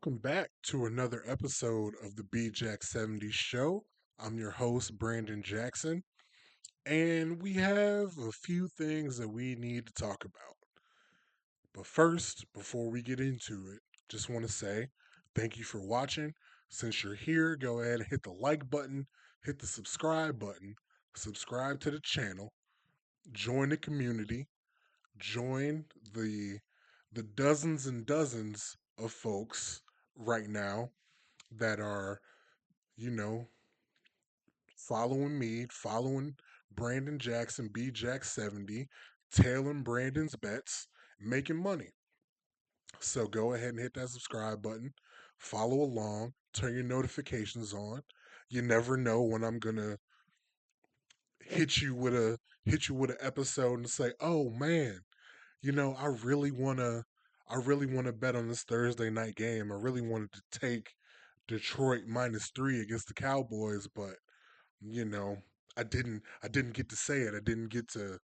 welcome back to another episode of the BJack 70 show. I'm your host, Brandon Jackson, and we have a few things that we need to talk about. But first, before we get into it, just want to say thank you for watching. Since you're here, go ahead and hit the like button, hit the subscribe button, subscribe to the channel, join the community, join the the dozens and dozens of folks right now that are, you know, following me, following Brandon Jackson, B Jack 70, tailing Brandon's bets, making money. So go ahead and hit that subscribe button, follow along, turn your notifications on. You never know when I'm gonna hit you with a hit you with an episode and say, "Oh man, I really wanna bet on this Thursday night game. I really wanted to take Detroit -3 against the Cowboys, but you know, I didn't get to say it. I didn't get to,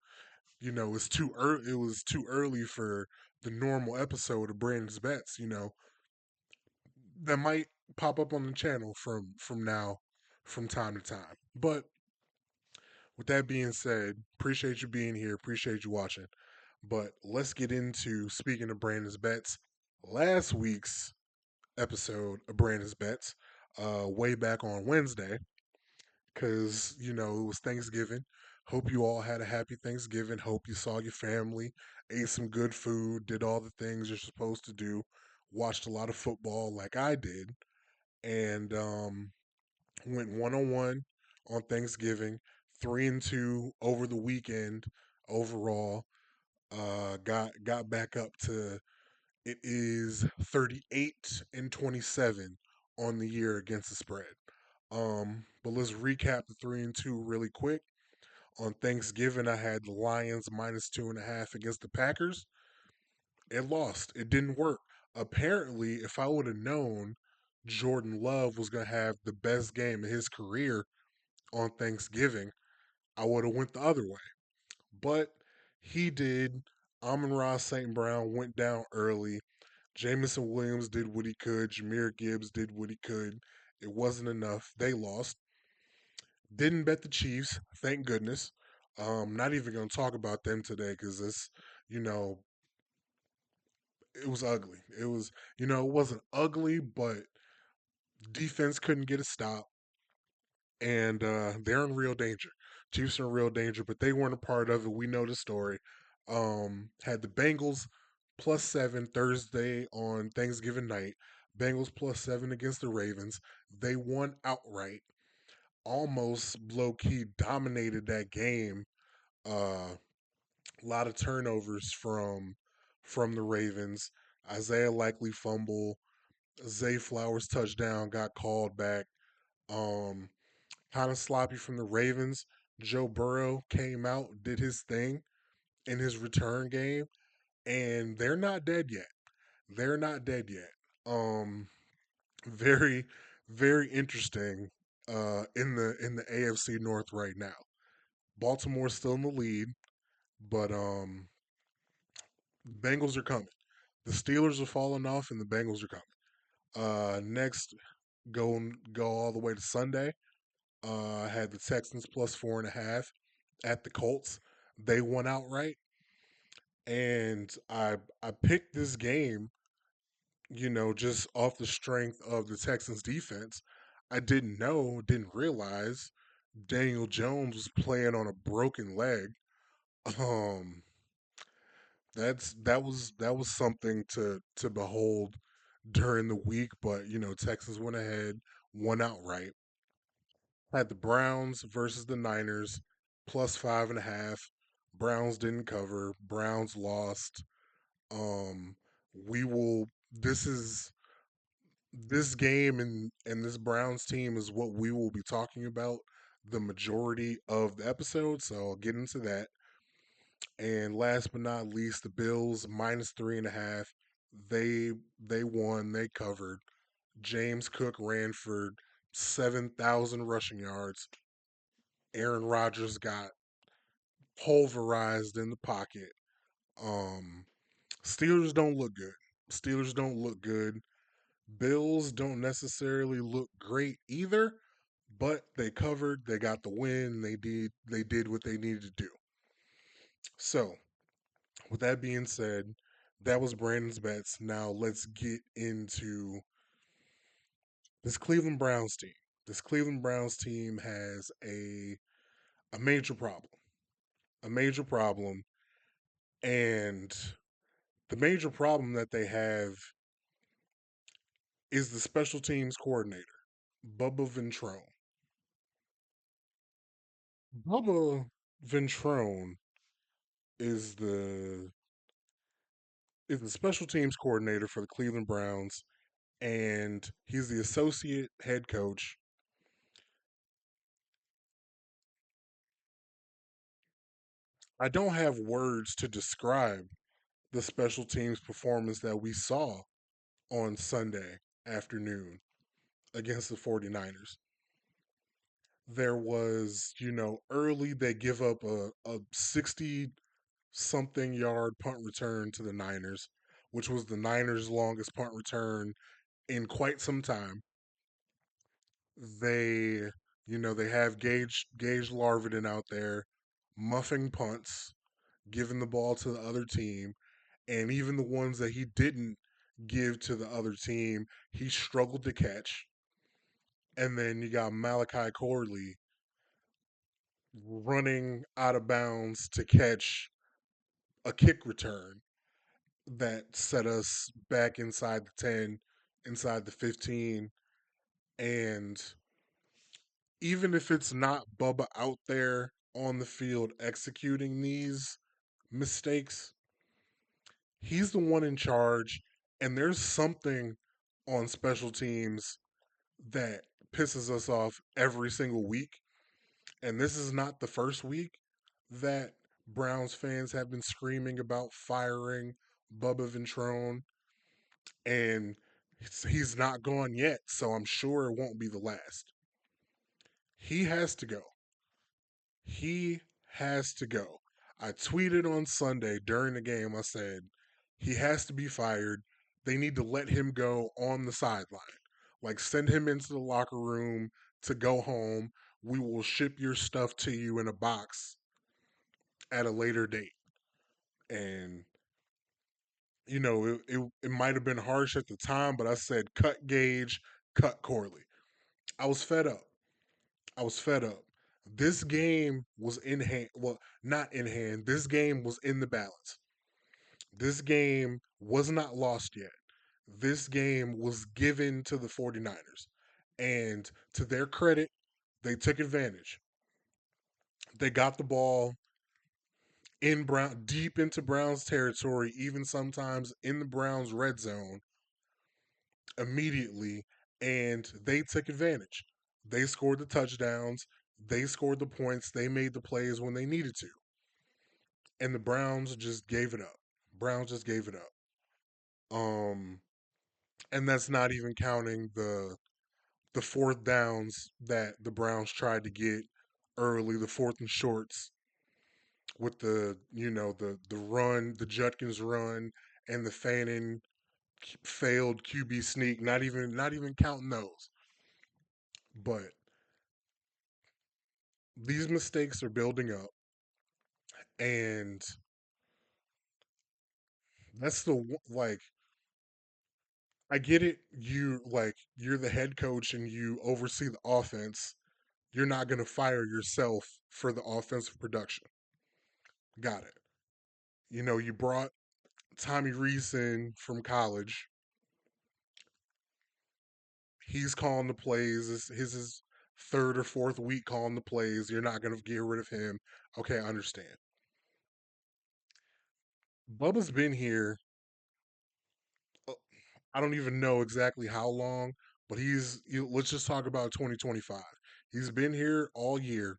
it's too early. It was too early for the normal episode of Brandon's Bets, that might pop up on the channel from now from time to time. But with that being said, appreciate you being here, appreciate you watching. But let's get into speaking of Brandon's Bets. Last week's episode of Brandon's Bets, way back on Wednesday, because it was Thanksgiving. Hope you all had a happy Thanksgiving. Hope you saw your family, ate some good food, did all the things you're supposed to do, watched a lot of football like I did, and went 1-on-1 on Thanksgiving, 3-2 over the weekend overall. Got back up to it is 38-27 on the year against the spread. But let's recap the 3-2 really quick. On Thanksgiving, I had the Lions -2.5 against the Packers. It lost. It didn't work. Apparently, if I would have known Jordan Love was gonna have the best game of his career on Thanksgiving, I would have went the other way. But he did. Amon-Ra St. Brown went down early. Jamison Williams did what he could. Jameer Gibbs did what he could. It wasn't enough. They lost. Didn't bet the Chiefs, thank goodness. Not even going to talk about them today because you know, it was ugly. It wasn't ugly, but defense couldn't get a stop, and they're in real danger. Chiefs are in real danger, but they weren't a part of it. We know the story. Had the Bengals +7 Thursday on Thanksgiving night. Bengals +7 against the Ravens. They won outright. Almost low key dominated that game. A lot of turnovers from the Ravens. Isaiah Likely fumble. Zay Flowers touchdown got called back. Um, Kind of sloppy from the Ravens. Joe Burrow came out, did his thing in his return game, and they're not dead yet. They're not dead yet. Um, very, very interesting in the AFC North right now. Baltimore's still in the lead, but Bengals are coming. The Steelers are falling off, and the Bengals are coming. Next, go all the way to Sunday. I had the Texans +4.5 at the Colts. They won outright, and I picked this game, just off the strength of the Texans defense. I didn't realize Daniel Jones was playing on a broken leg. Um, that was something to behold during the week, but Texas went ahead, won outright. Had the Browns versus the Niners, +5.5. Browns didn't cover. Browns lost. We will. This game and this Browns team is what we will be talking about the majority of the episode. So I'll get into that. And last but not least, the Bills -3.5. They won. They covered. James Cook ran for 7,000 rushing yards. Aaron Rodgers got pulverized in the pocket. Um, Steelers don't look good. Steelers don't look good. Bills don't necessarily look great either, but they covered, they got the win, they did what they needed to do. So, with that being said, that was Brandon's bets. Now let's get into this Cleveland Browns team. This Cleveland Browns team has a major problem. A major problem. And the major problem that they have is the special teams coordinator, Bubba Ventrone. Bubba Ventrone is the special teams coordinator for the Cleveland Browns, and he's the associate head coach. I don't have words to describe the special teams performance that we saw on Sunday afternoon against the 49ers. There was, early they give up a 60 something yard punt return to the Niners, which was the Niners' longest punt return in quite some time. They, they have Gage Larvin out there muffing punts, giving the ball to the other team, and even the ones that he didn't give to the other team, he struggled to catch. And then you got Malachi Corley running out of bounds to catch a kick return that set us back inside the 10, inside the 15. And even if it's not Bubba out there on the field executing these mistakes, he's the one in charge. And there's something on special teams that pisses us off every single week. And this is not the first week that Browns fans have been screaming about firing Bubba Ventrone, and he's not gone yet, so I'm sure it won't be the last. He has to go. He has to go. I tweeted on Sunday during the game, I said, he has to be fired. They need to let him go on the sideline. Like, send him into the locker room to go home. We will ship your stuff to you in a box at a later date. And, it might have been harsh at the time, but I said, cut Gage, cut Corley. I was fed up. I was fed up. This game was in hand. Well, not in hand. This game was in the balance. This game was not lost yet. This game was given to the 49ers. And to their credit, they took advantage. They got the ball in Brown deep into Browns territory, even sometimes in the Browns red zone immediately, and they took advantage. They scored the touchdowns, they scored the points, they made the plays when they needed to. And the Browns just gave it up. Browns just gave it up. Um and that's not even counting the fourth downs that the Browns tried to get early, the fourth and shorts with the run, the Judkins run and the Fannin failed QB sneak, not even counting those. But these mistakes are building up, and that's like, I get it. You're the head coach and you oversee the offense. You're not going to fire yourself for the offensive production. Got it. You brought Tommy Reese in from college. He's calling the plays. His third or fourth week calling the plays. You're not going to get rid of him. Okay, I understand. Bubba's been here. uh, I don't even know exactly how long, but let's just talk about 2025. He's been here all year.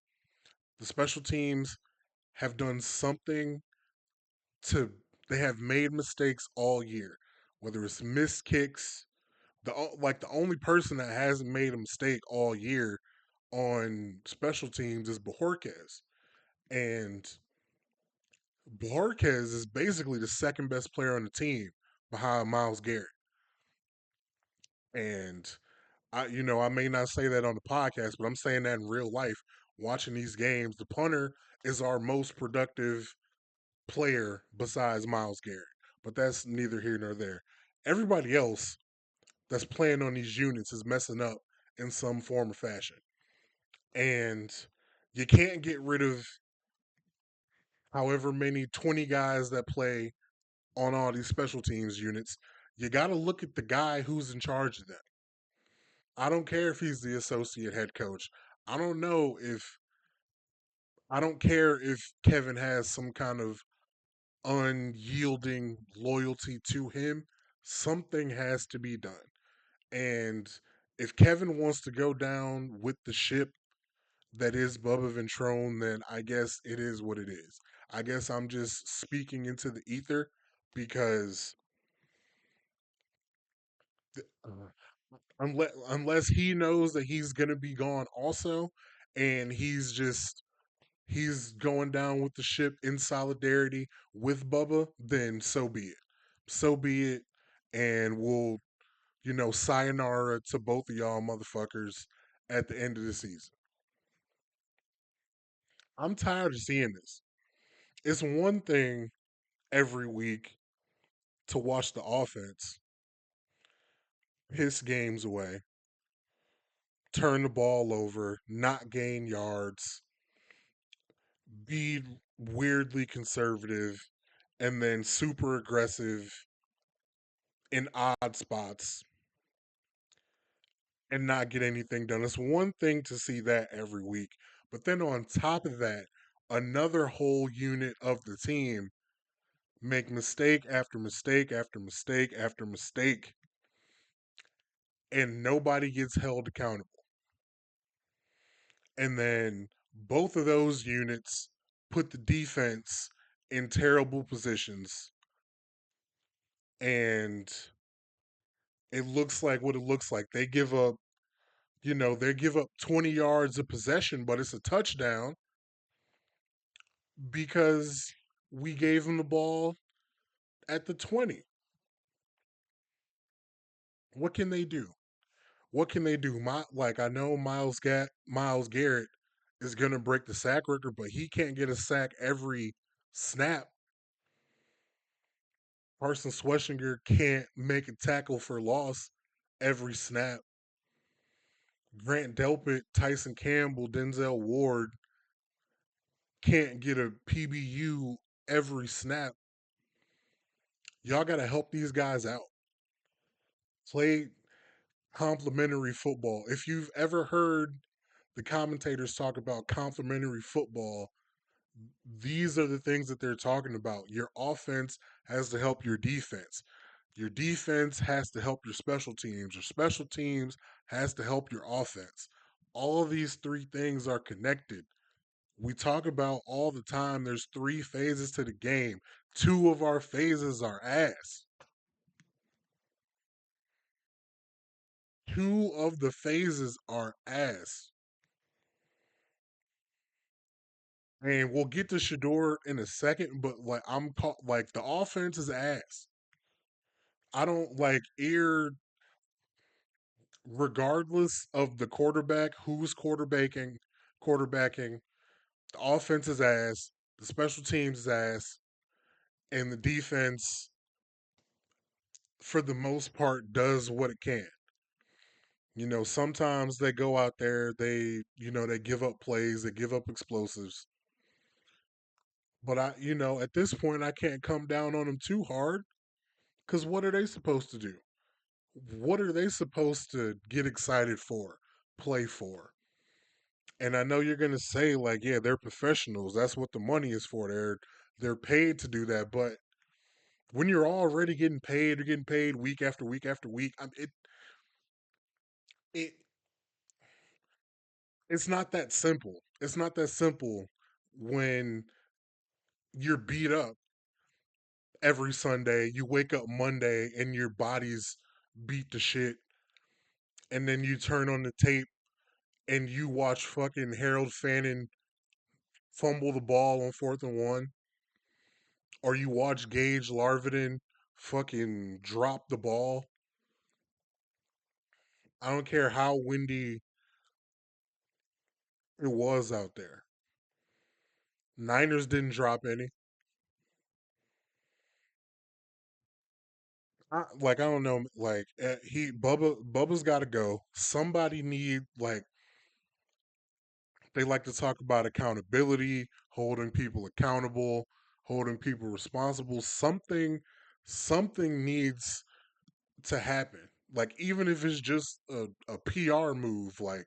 The special teams have done something to, they have made mistakes all year, whether it's missed kicks. The only person that hasn't made a mistake all year on special teams is Bajorquez. And Bajorquez is basically the second best player on the team behind Miles Garrett. And I may not say that on the podcast, but I'm saying that in real life. Watching these games, the punter is our most productive player besides Miles Garrett. But that's neither here nor there. Everybody else that's playing on these units is messing up in some form or fashion. And you can't get rid of however many 20 guys that play on all these special teams units. You got to look at the guy who's in charge of them. I don't care if he's the associate head coach. I don't know if I don't care if Kevin has some kind of unyielding loyalty to him. Something has to be done. And if Kevin wants to go down with the ship that is Bubba Ventrone, then I guess it is what it is. I guess I'm just speaking into the ether because unless he knows that he's gonna be gone also, and he's going down with the ship in solidarity with Bubba, then so be it. So be it, and we'll sayonara to both of y'all motherfuckers at the end of the season. I'm tired of seeing this. It's one thing every week to watch the offense piss games away, turn the ball over, not gain yards, be weirdly conservative, and then super aggressive in odd spots and not get anything done. It's one thing to see that every week, but then on top of that, another whole unit of the team make mistake after mistake after mistake after mistake, and nobody gets held accountable. And then both of those units put the defense in terrible positions, and it looks like what it looks like. They give up 20 yards of possession, but it's a touchdown because we gave them the ball at the 20. What can they do? What can they do? I know Miles Garrett is going to break the sack record, but he can't get a sack every snap. Carson Schwessinger can't make a tackle for loss every snap. Grant Delpit, Tyson Campbell, Denzel Ward can't get a PBU every snap. Y'all got to help these guys out. Play complementary football. If you've ever heard the commentators talk about complementary football, these are the things that they're talking about. Your offense has to help your defense. Your defense has to help your special teams. Your special teams has to help your offense. All of these three things are connected. We talk about all the time there's three phases to the game. Two of our phases are ass. Two of the phases are ass. And we'll get to Shedeur in a second, but like the offense is ass. I don't like regardless of the quarterback, who's quarterbacking, the offense is ass, the special teams is ass, and the defense, for the most part, does what it can. Sometimes they go out there, they give up plays, they give up explosives. But at this point, I can't come down on them too hard because what are they supposed to do? What are they supposed to get excited for, play for? And I know you're gonna say like, yeah, they're professionals. That's what the money is for. They're paid to do that. But when you're already getting paid week after week after week, it it's not that simple. It's not that simple when you're beat up every Sunday. You wake up Monday and your body's beat to shit, and then you turn on the tape and you watch fucking Harold Fannin fumble the ball on 4th and 1, or you watch Gage Larvidan fucking drop the ball I don't care how windy it was out there. Niners didn't drop any. I don't know. Bubba's got to go. Somebody need like they like to talk about accountability, holding people accountable, holding people responsible. Something needs to happen. Like even if it's just a PR move, like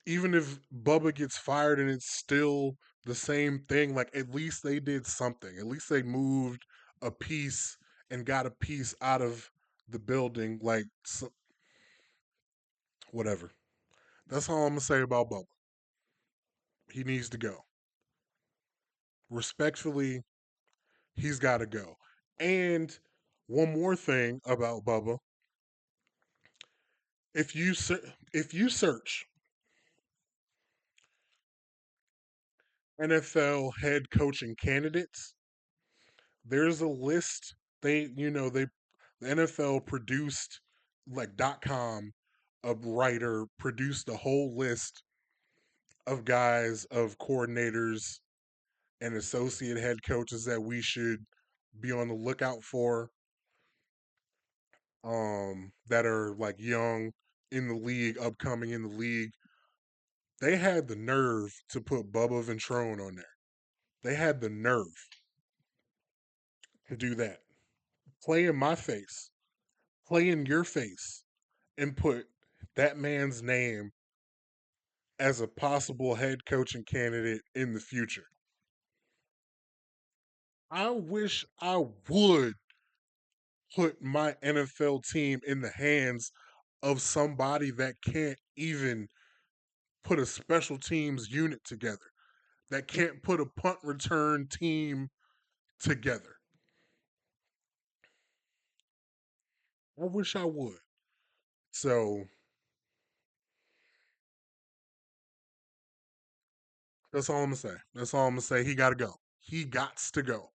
even if Bubba gets fired and it's still the same thing, like at least they did something. At least they moved a piece and got a piece out of the building. Like whatever. That's all I'm gonna say about Bubba. He needs to go. Respectfully, he's got to go. And one more thing about Bubba: if you search NFL head coaching candidates, there's a list. The NFL produced like .com, a writer produced a whole list of guys, of coordinators and associate head coaches that we should be on the lookout for, that are like young in the league, upcoming in the league. They had the nerve to put Bubba Ventrone on there. They had the nerve to do that. Play in my face, play in your face, and put that man's name as a possible head coaching candidate in the future. I wish I would put my NFL team in the hands of somebody that can't even put a special teams unit together, that can't put a punt return team together. I wish I would. So that's all I'm gonna say. That's all I'm gonna say. He gotta go. He gots to go.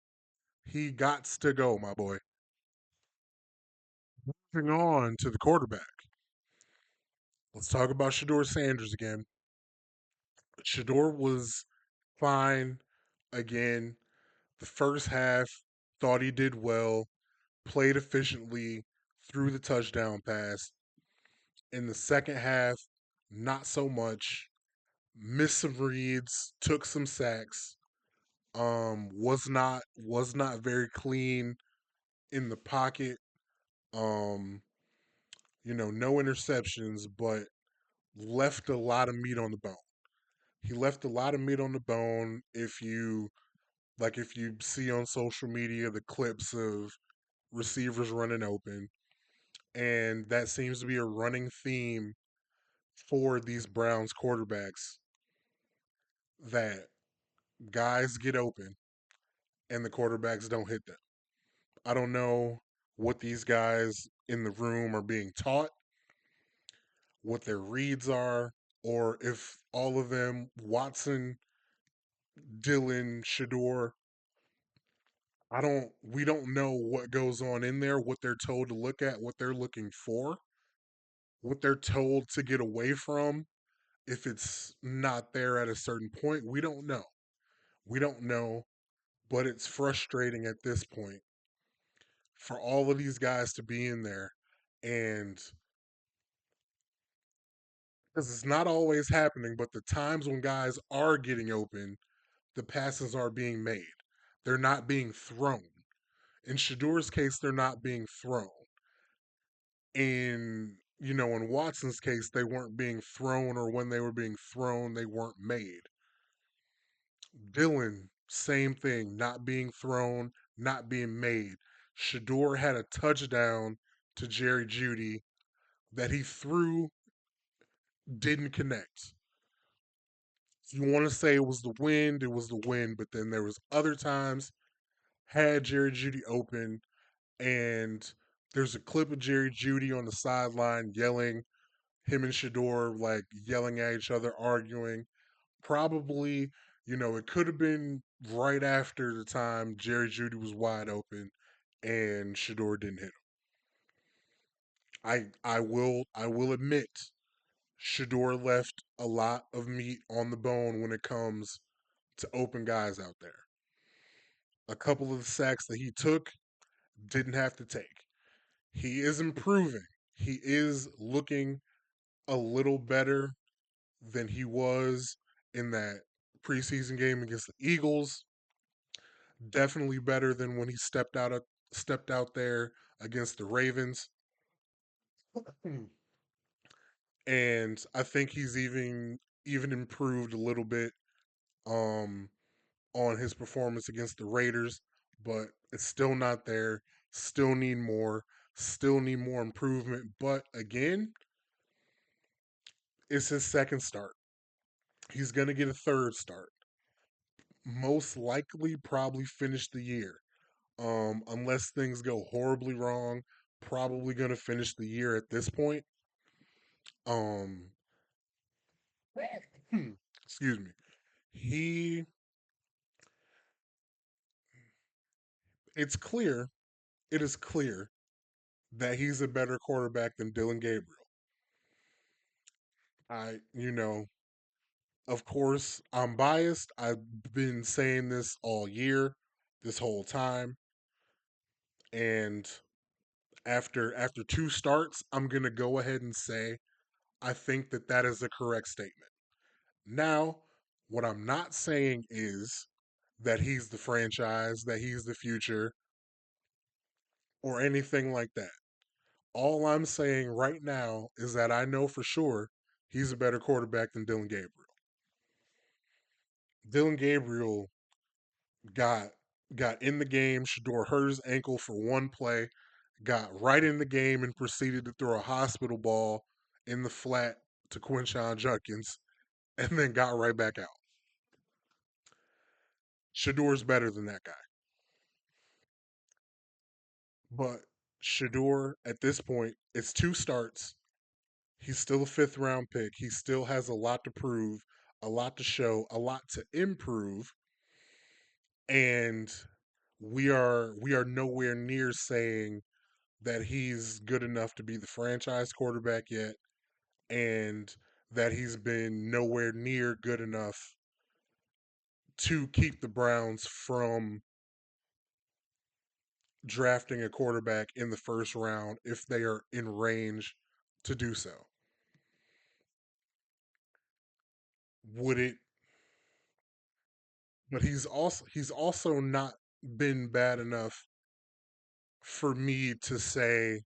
He gots to go, my boy. Moving on to the quarterback. Let's talk about Shedeur Sanders again. Shedeur was fine again. The first half, thought he did well, played efficiently, threw the touchdown pass. In the second half, not so much. Missed some reads, took some sacks. Was not very clean in the pocket. Um, no interceptions, but left a lot of meat on the bone. He left a lot of meat on the bone. If you see on social media the clips of receivers running open, and that seems to be a running theme for these Browns quarterbacks, that guys get open and the quarterbacks don't hit them. I don't know what these guys in the room are being taught, what their reads are, or if all of them, Watson, Dylan, Shedeur, we don't know what goes on in there, what they're told to look at, what they're looking for, what they're told to get away from. If it's not there at a certain point, we don't know. We don't know, but it's frustrating at this point for all of these guys to be in there, and because it's not always happening, but the times when guys are getting open, the passes are being made. They're not being thrown. In Shadeur's case, they're not being thrown. In Watson's case, they weren't being thrown, or when they were being thrown, they weren't made. Dylan, same thing, not being thrown, not being made. Shedeur had a touchdown to Jerry Judy that he threw, didn't connect. If you want to say it was the wind, it was the wind, but then there was other times had Jerry Judy open, and there's a clip of Jerry Judy on the sideline yelling, him and Shedeur like yelling at each other, arguing. Probably, it could have been right after the time Jerry Judy was wide open and Shedeur didn't hit him. I will admit Shedeur left a lot of meat on the bone when it comes to open guys out there. A couple of the sacks that he took didn't have to take. He is improving. He is looking a little better than he was in that preseason game against the Eagles. Definitely better than when he stepped out there against the Ravens. And I think he's even improved a little bit um on his performance against the Raiders, but it's still not there. Still need more. Still need more improvement. But again, it's his second start. He's going to get a third start. Most likely, probably finish the year. Unless things go horribly wrong, probably going to finish the year at this point. Um, excuse me. He, it's clear, it is clear that he's a better quarterback than Dylan Gabriel. Of course, I'm biased. I've been saying this all year, this whole time, and after two starts, I'm gonna go ahead and say I think that that is a correct statement. Now, what I'm not saying is that he's the franchise, that he's the future, or anything like that. All I'm saying right now is that I know for sure he's a better quarterback than Dylan Gabriel. Dylan Gabriel got got in the game. Shedeur hurt his ankle for one play, got right in the game and proceeded to throw a hospital ball in the flat to Quinshawn Judkins, and then got right back out. Shadeur's better than that guy. But Shedeur, at this point, it's two starts. He's still a fifth round pick. He still has a lot to prove, a lot to show, a lot to improve. And we are nowhere near saying that he's good enough to be the franchise quarterback yet, and that he's been nowhere near good enough to keep the Browns from drafting a quarterback in the first round if they are in range to do so. Would it But he's also not been bad enough for me to say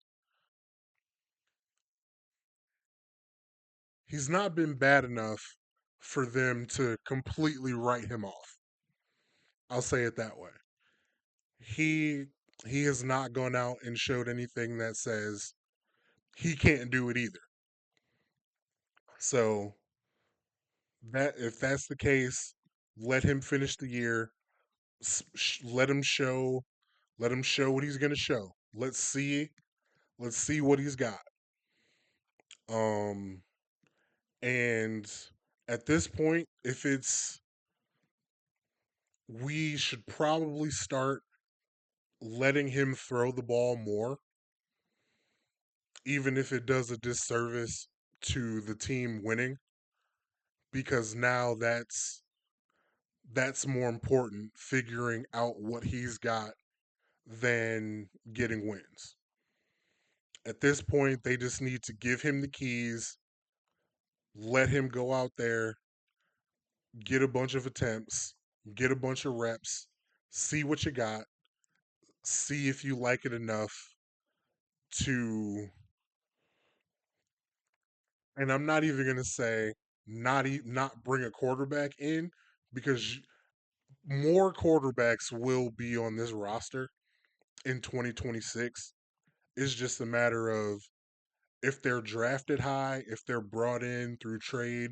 he's not been bad enough for them to completely write him off. I'll say it that way. He he has not gone out and showed anything that says he can't do it either. So that if that's the case, let him finish the year. Let him show. Let him show what he's going to show. Let's see. Let's see what he's got. Um, and at this point, if it's we should probably start letting him throw the ball more, even if it does a disservice to the team winning, because now that's more important figuring out what he's got than getting wins. At this point, they just need to give him the keys, let him go out there, get a bunch of attempts, get a bunch of reps, see what you got, see if you like it enough to. And I'm not even gonna say not bring a quarterback in, because more quarterbacks will be on this roster in 2026. It's just a matter of if they're drafted high, if they're brought in through trade,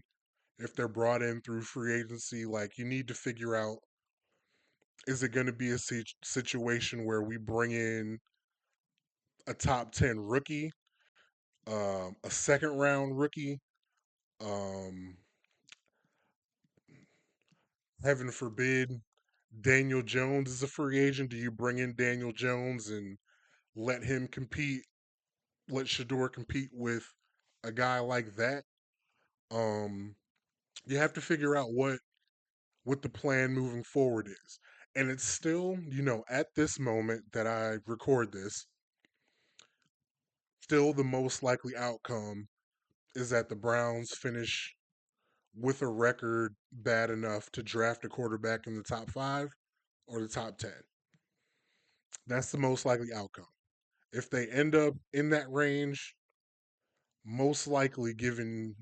if they're brought in through free agency. Like, you need to figure out, is it going to be a situation where we bring in a top 10 rookie, a second round rookie, um, heaven forbid, Daniel Jones is a free agent. Do you bring in Daniel Jones and let him compete let Shedeur compete with a guy like that. Um, you have to figure out what the plan moving forward is. And it's still, at this moment that I record this, still the most likely outcome is that the Browns finish with a record bad enough to draft a quarterback in the top 5 or the top 10. That's the most likely outcome. If they end up in that range, most likely given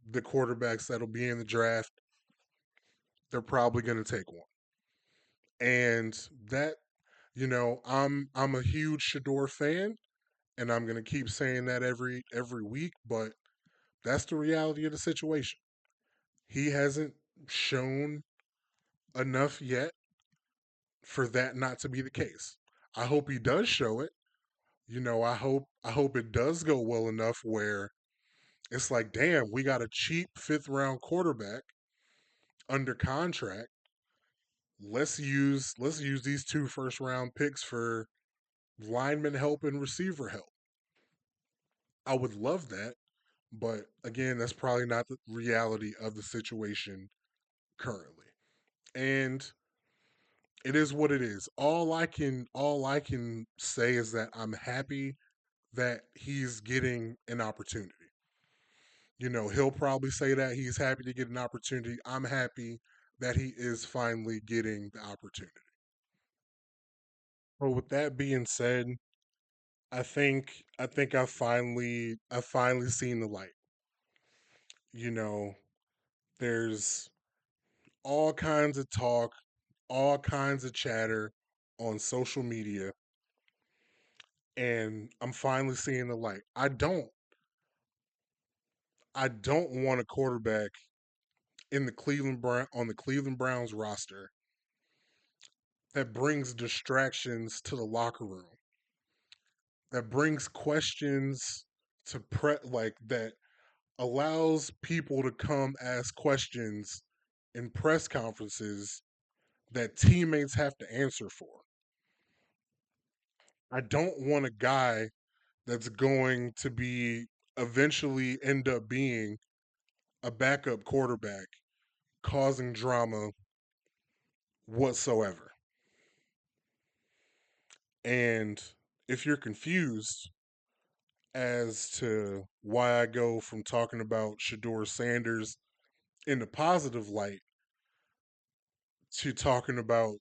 the quarterbacks that'll be in the draft, they're probably going to take one. And that, I'm a huge Shador fan, and I'm going to keep saying that every week, but that's the reality of the situation. He hasn't shown enough yet for that not to be the case. I hope he does show it. I hope it does go well enough where it's like, damn, we got a cheap fifth round quarterback under contract. Let's use these two first round picks for lineman help and receiver help. I would love that, but again, that's probably not the reality of the situation currently. And it is what it is. All I can say is that I'm happy that he's getting an opportunity. He'll probably say that he's happy to get an opportunity. I'm happy that he is finally getting the opportunity. But with that being said, I think I finally seen the light. You know, there's all kinds of talk, all kinds of chatter on social media, and I'm finally seeing the light. I don't want a quarterback in the on the Cleveland Browns roster that brings distractions to the locker room, that brings questions to like that allows people to come ask questions in press conferences that teammates have to answer for. I don't want a guy that's going to be eventually end up being a backup quarterback causing drama whatsoever. And if you're confused as to why I go from talking about Shador Sanders in the positive light to talking about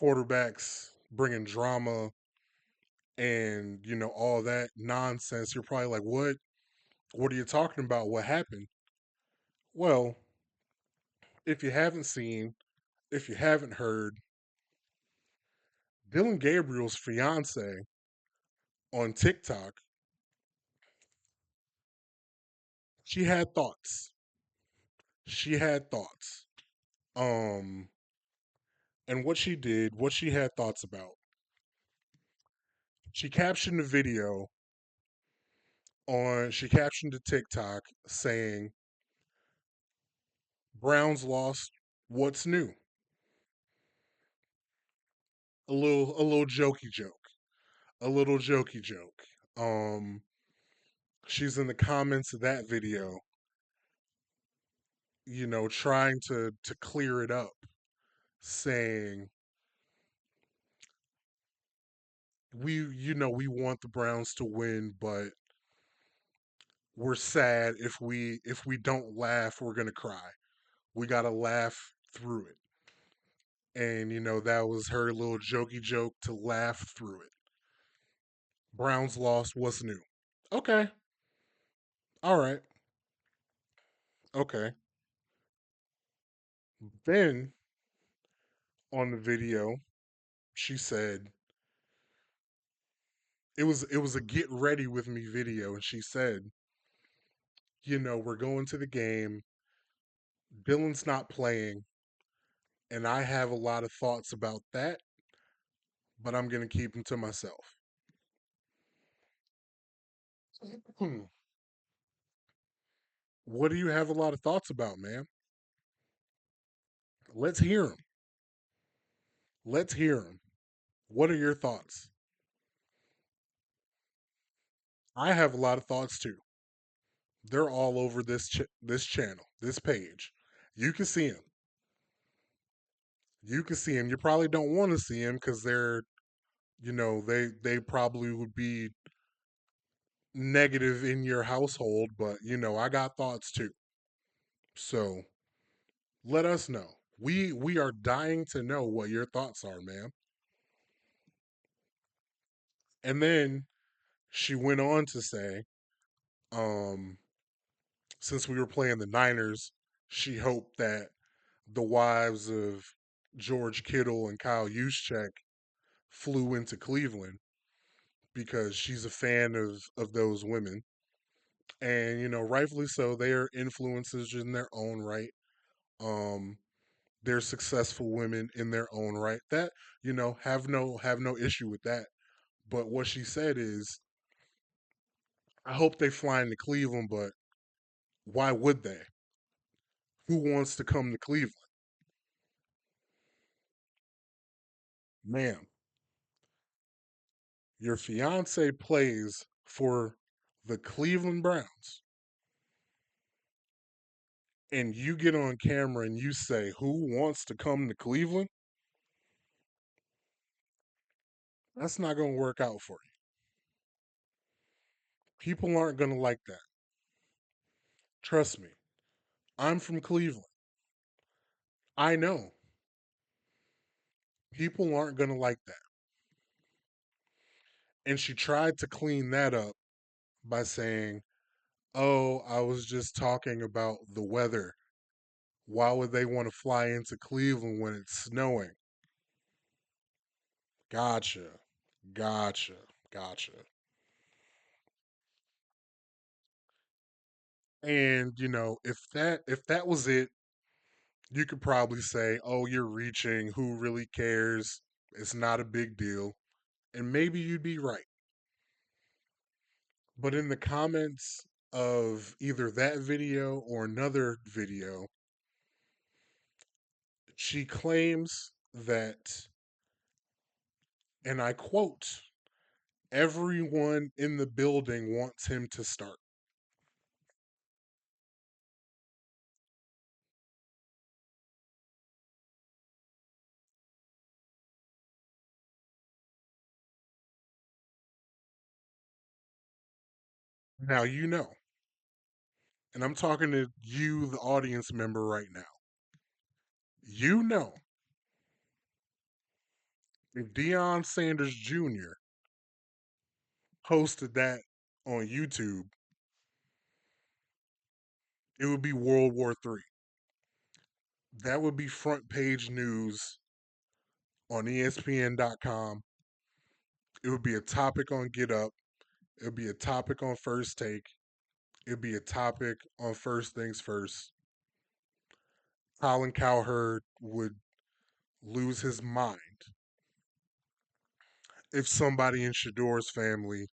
quarterbacks bringing drama and all that nonsense, you're probably like, what are you talking about? What happened? Well, if you haven't seen, if you haven't heard, Dylan Gabriel's fiance on TikTok, she had thoughts. She had thoughts. Um, and what she had thoughts about, she captioned the video she captioned the TikTok saying, Browns lost, what's new? A little jokey joke. A little jokey joke. Um, she's in the comments of that video, trying to clear it up, saying we want the Browns to win, but we're sad if we don't laugh, we're gonna cry. We gotta laugh through it. And that was her little jokey joke to laugh through it. Browns lost, what's new? Okay. All right. Okay. Then on the video, she said it was a get ready with me video, and she said, we're going to the game. Dylan's not playing, and I have a lot of thoughts about that, but I'm gonna keep them to myself. Hmm. What do you have a lot of thoughts about, man? Let's hear them. Let's hear them. What are your thoughts? I have a lot of thoughts too. They're all over this channel, this page. You can see them. You can see them. You probably don't want to see them because they're, they probably would be negative in your household. But I got thoughts too. So let us know. We are dying to know what your thoughts are, man. And then she went on to say, um, since we were playing the Niners, she hoped that the wives of George Kittle and Kyle Juszczyk flew into Cleveland because she's a fan of those women. And rightfully so, they are influencers in their own right. Um, they're successful women in their own right. That have no issue with that. But what she said is, I hope they fly into Cleveland, but why would they? Who wants to come to Cleveland? Ma'am, your fiance plays for the Cleveland Browns, and you get on camera and you say, "Who wants to come to Cleveland?" That's not going to work out for you. People aren't going to like that. Trust me. I'm from Cleveland. I know. People aren't going to like that. And she tried to clean that up by saying, "Oh, I was just talking about the weather. Why would they want to fly into Cleveland when it's snowing?" Gotcha. Gotcha. Gotcha. And if that was it, you could probably say, "Oh, you're reaching. Who really cares? It's not a big deal." And maybe you'd be right. But in the comments of either that video or another video, she claims that, and I quote, "Everyone in the building wants him to start." Now and I'm talking to you, the audience member, right now. You know, if Deion Sanders Jr. posted that on YouTube, it would be World War III. That would be front page news on ESPN.com. It would be a topic on Get Up. It would be a topic on First Take. It would be a topic on First Things First. Colin Cowherd would lose his mind if somebody in Shedeur's family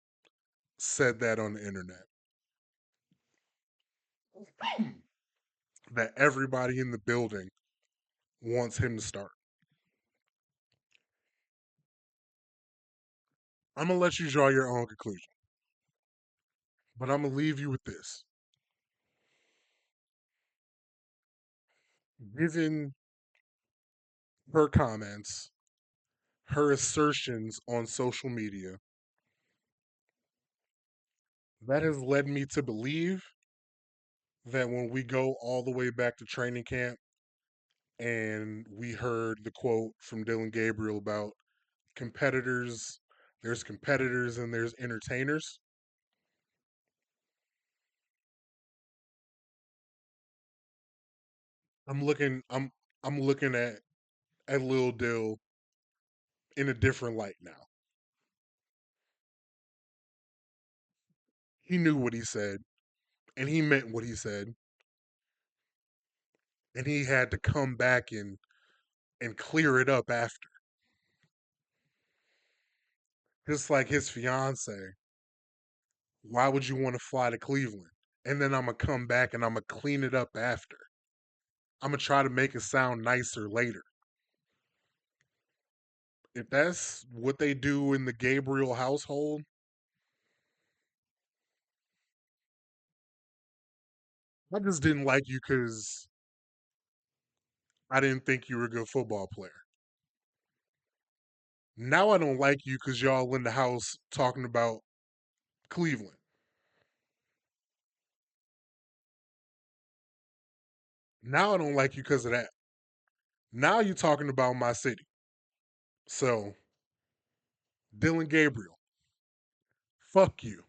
said that on the internet. That everybody in the building wants him to start. I'm gonna let you draw your own conclusion, but I'm gonna leave you with this. Given her comments, her assertions on social media, that has led me to believe that when we go all the way back to training camp and we heard the quote from Dylan Gabriel about competitors, there's competitors and there's entertainers. I'm looking at Lil Dill in a different light now. He knew what he said and he meant what he said, and he had to come back and clear it up after. Just like his fiance, why would you want to fly to Cleveland? And then I'm gonna come back and I'm gonna clean it up after. I'm gonna try to make it sound nicer later. If that's what they do in the Gabriel household, I just didn't like you because I didn't think you were a good football player. Now I don't like you because y'all in the house talking about Cleveland. Now I don't like you because of that. Now you're talking about my city. So, Dylan Gabriel, fuck you.